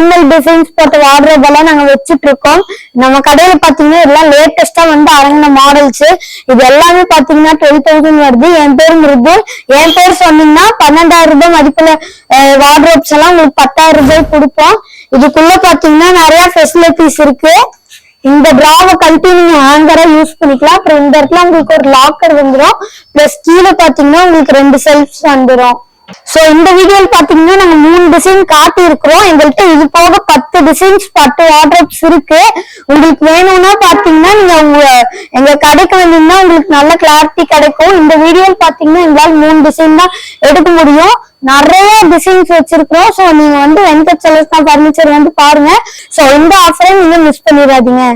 Animal designs போட்ட wardrobe எல்லாம் நாங்க வச்சுட்டு இருக்கோம். நம்ம கடையில பாத்தீங்கன்னா எல்லாம் லேட்டஸ்டா வந்து அரங்கின மாடல்ஸ். இது எல்லாமே பாத்தீங்கன்னா 12,000 வருது. என் பேர் மிருது. என் பேர் சொன்னீங்கன்னா 12,000 ரூபாய் மதிப்புல வார்ட்ரோப்ஸ் எல்லாம் உங்களுக்கு 10,000 ரூபாய் கொடுப்போம். இதுக்குள்ள பாத்தீங்கன்னா நிறைய ஃபெசிலிட்டிஸ் இருக்கு. இந்த டிராவை கழட்டி நீங்க ஹேங்கரா யூஸ் பண்ணிக்கலாம். அப்புறம் இந்த இடத்துல உங்களுக்கு ஒரு லாக்கர் வந்துடும். பிளஸ் கீழே பாத்தீங்கன்னா உங்களுக்கு 2 செல்ஃப்ஸ் வந்துடும். சோ இந்த வீடியோல பாத்தீங்கன்னா நாங்க 3 டிசைன் காட்டி இருக்கிறோம். எங்கள்கிட்ட இது போக 10 டிசைன்ஸ் 10 வார்ட்ரோப்ஸ் இருக்கு. உங்களுக்கு வேணும்னா பாத்தீங்கன்னா நீங்க எங்க கடைக்கு வந்தீங்கன்னா உங்களுக்கு நல்ல கிளாரிட்டி கிடைக்கும். இந்த வீடியோல பாத்தீங்கன்னா எங்களால 3 டிசைன் தான் எடுக்க முடியும். நிறைய டிசைன்ஸ் வச்சிருக்கிறோம். சோ நீங்க வந்து வெங்கட் செலஸ்தான் பர்னிச்சர் வந்து பாருங்க. சோ இந்த ஆஃபரை நீங்க மிஸ் பண்ணிடாதீங்க.